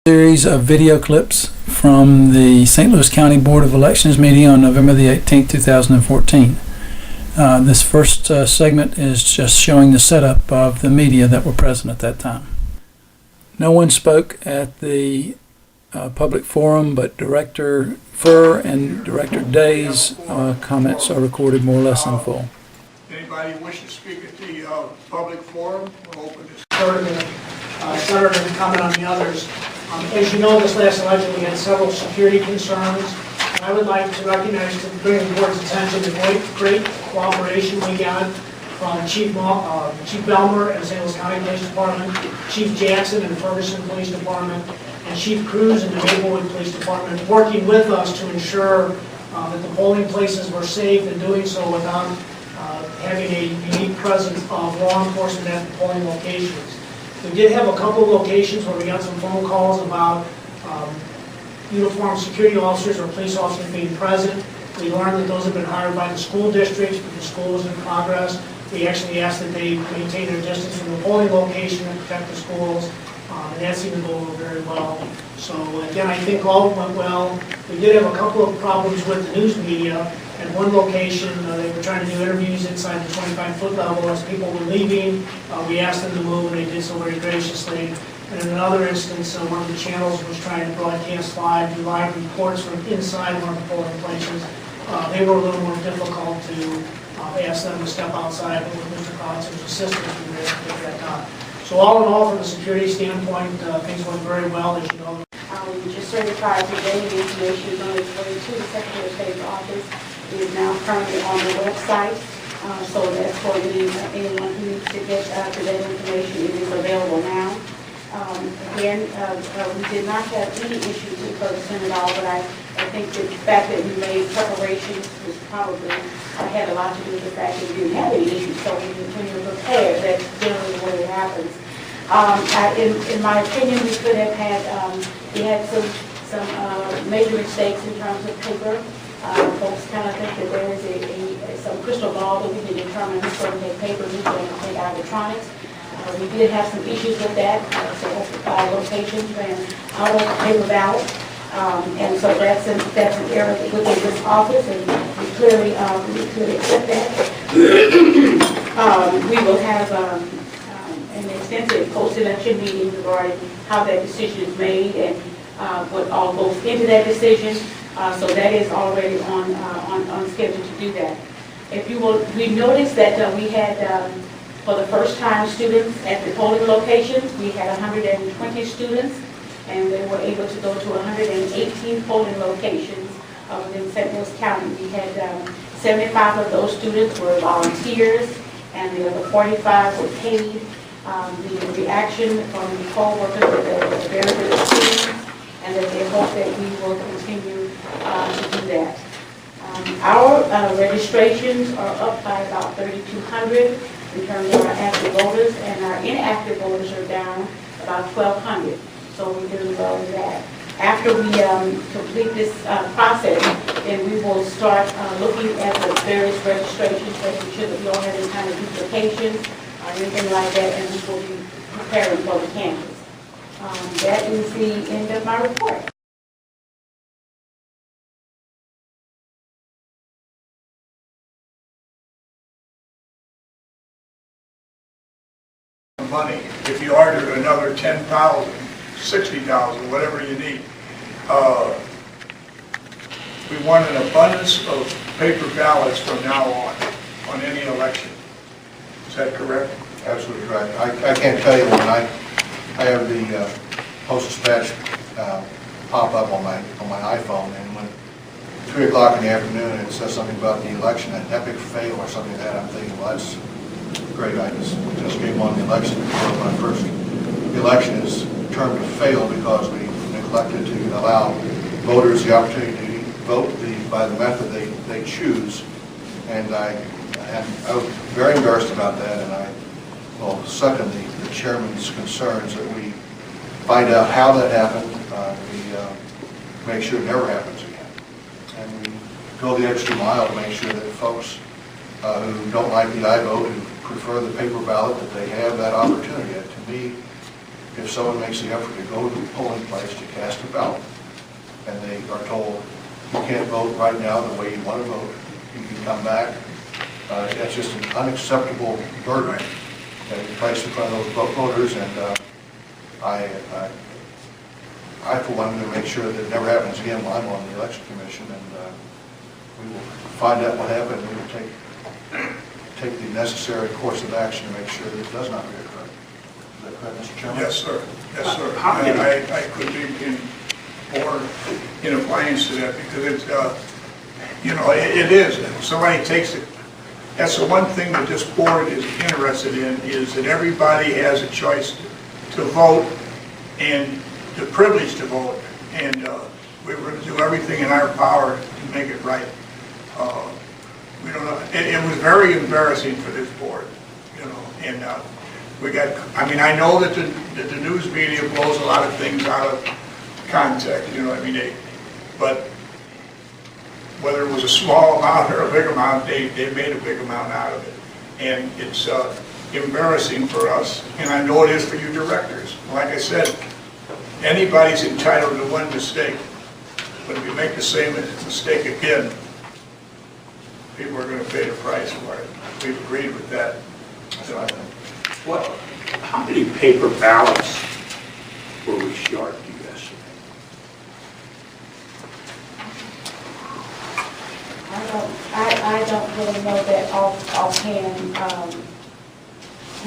Series of video clips from the St. Louis County Board of Elections meeting on November the 18th, 2014. This first segment is just showing the setup of the media that were present at that time. No one spoke at the public forum, but Director Furr and Director Day's comments are recorded more or less in full. Anybody wish to speak at the public forum? We'll open this. Senator and comment on the others. As you know, this last election we had several security concerns. And I would like to recognize, to bring the board's attention, the great cooperation we got from Chief Belmer at the St. Louis County Police Department, Chief Jackson in the Ferguson Police Department, and Chief Cruz in the Maplewood Police Department, working with us to ensure that the polling places were safe and doing so without having a unique presence of law enforcement at the polling locations. We did have a couple of locations where we got some phone calls about uniformed security officers or police officers being present. We learned that those have been hired by the school districts, but the school was in progress. We actually asked that they maintain their distance from the polling location and protect the schools, and that seemed to go over very well. So again, I think all went well. We did have a couple of problems with the news media. At one location, they were trying to do interviews inside the 25-foot level as people were leaving. We asked them to move, and they did so very graciously. And in another instance, one of the channels was trying to broadcast live reports from inside one of the polling places. They were a little more difficult to ask them to step outside, but with Mr. Collins's assistance, we were able to get that done. So all in all, from a security standpoint, things went very well, as you know. We just certified today the information is on its way to the Secretary of State's office. It is now currently on the website, so that's for anyone who needs to get to that information. It is available now. Again, we did not have any issues with Ferguson at all, but I think the fact that we made preparations was probably had a lot to do with the fact that we didn't have any issues. So when you're prepared, that's generally the way it happens. In my opinion, we could have had, we had some major mistakes in terms of paper. Folks kind of think that there is some crystal ball that we can determine who's going to take paper, who's going to take electronics. We did have some issues with that. So 5 locations ran out of paper ballot. And so that's an error within this office, and we clearly accept that. We will have an extensive post-election meeting regarding how that decision is made and what all goes into that decision. So that is already on schedule to do that. If you will, we noticed that we had, for the first time, students at the polling locations. We had 120 students, and they were able to go to 118 polling locations within St. Louis County. We had 75 of those students were volunteers, and the other 45 were paid. The reaction from the poll workers was very good experience, and that they hope that we will continue to do that. Our registrations are up by about 3,200 in terms of our active voters, and our inactive voters are down about 1,200. So we're doing well with that. After we complete this process, then we will start looking at the various registrations, making sure that we don't have any kind of duplications or anything like that, and we will be preparing for the canvas. That is the end of my report. Money. If you ordered another 10,000, 60,000, whatever you need, we want an abundance of paper ballots from now on any election. Is that correct? Absolutely correct. I can't tell you when I have the Post-Dispatch pop up on my iPhone, and when 3 o'clock in the afternoon it says something about the election, an epic fail or something like that, I'm thinking, well, that's great. I just came on the election. My first election is termed to fail because we neglected to allow voters the opportunity to vote by the method they choose, and I was very embarrassed about that, and I will second the chairman's concerns that we find out how that happened, we make sure it never happens again, and we go the extra mile to make sure that folks who don't like the iVote, who prefer the paper ballot, that they have that opportunity. To me, if someone makes the effort to go to the polling place to cast a ballot, and they are told, you can't vote right now the way you want to vote, you can come back, that's just an unacceptable burden that is placed upon those voters, and I for one, to make sure that it never happens again while I'm on the election commission, and we will find out what happened, and we will take the necessary course of action to make sure that it does not reoccur. Is that correct, Mr. Chairman? Yes, sir. Yes, sir. I could be more in appliance to that, because it's, it is. Somebody takes it. That's the one thing that this board is interested in, is that everybody has a choice to vote and the privilege to vote. And we're going to do everything in our power to make it right. We don't know. It was very embarrassing for this board, and we got. I mean, I know that the news media blows a lot of things out of context. But whether it was a small amount or a big amount, they made a big amount out of it, and it's embarrassing for us. And I know it is for you directors. Like I said, anybody's entitled to one mistake, but if you make the same mistake again, people are going to pay the price for it. We've agreed with that. How many paper ballots were we short, do you estimate? I don't really know that offhand.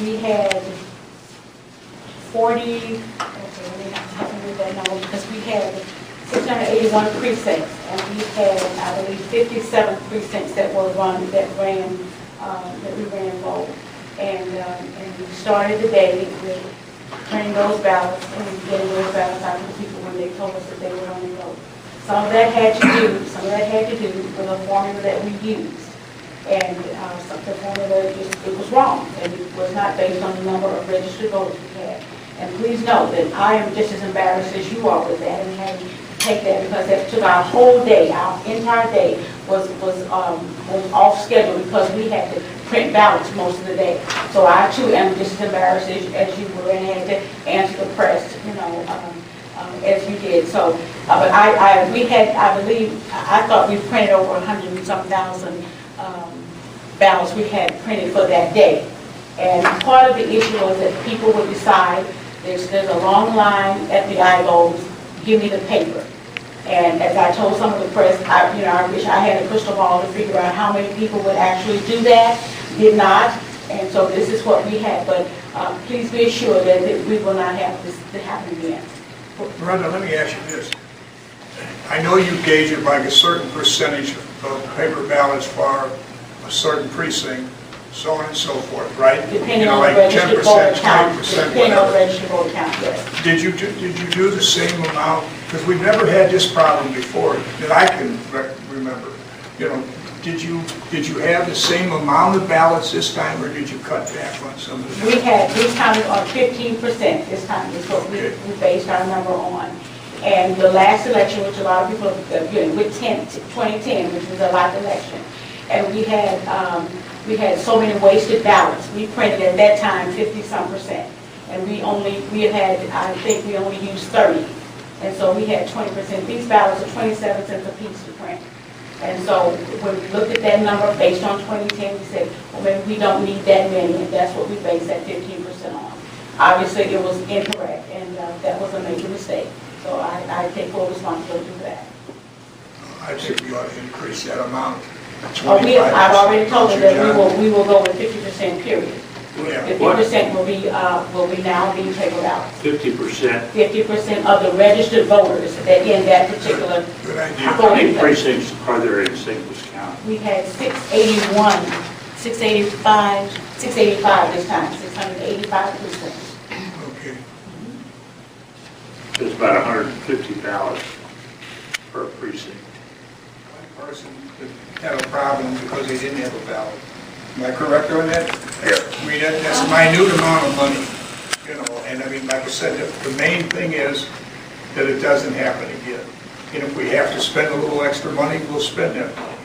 We had 40, okay, let me help me with that number, because we had 681 precincts, and we had, I believe, 57 precincts that we ran vote. And we started the day with printing those ballots and getting those ballots out to the people when they told us that they would only vote. Some of that had to do with the formula that we used. And the formula, it was wrong, and it was not based on the number of registered voters we had. And please note that I am just as embarrassed as you are with that, and having to take that, because that took our whole day, our entire day was off schedule, because we had to print ballots most of the day. So I too am just as embarrassed as you were, and had to answer the press, as you did. So, but I thought we printed over 100 and some thousand ballots we had printed for that day. And part of the issue was that people would decide, there's a long line at the IGOs, give me the paper. And as I told some of the press, I wish I had a crystal ball to figure out how many people would actually do that, did not. And so this is what we had. But please be assured that we will not have this to happen again. Brenda, let me ask you this. I know you gauge it by a certain percentage of paper ballots for a certain precinct, so on and so forth, right? Depending on the registered voter count. 20%, Depending on the registered voter count, yes. Did you do the same amount? Because we've never had this problem before that I can remember. Did you have the same amount of ballots this time, or did you cut back on some of them? We counted on 15% this time, is what we based our number on. And the last election, which a lot of people are doing, with 2010, which was a live election, and we had so many wasted ballots. We printed at that time 50-some%, and I think we only used 30, and so we had 20%. These ballots are 27 cents a piece to print. And so when we looked at that number based on 2010, we said, well, maybe we don't need that many, and that's what we based that 15% on. Obviously, it was incorrect, and that was a major mistake. So I take full responsibility for that. I think we ought to increase that amount. I've already told you that we will go with 50% period. Yeah. 50% will be now being paper ballots. 50%? 50% of the registered voters that in that particular Good idea. How many precincts are there in St. Louis County? We had 685 this time, 685 precincts. Okay. There's about 150 ballots per precinct. One person had a problem because they didn't have a ballot. Am I correct on that? Yes. I mean, that's a minute amount of money, and I mean, like I said, the main thing is that it doesn't happen again. And if we have to spend a little extra money, we'll spend that money,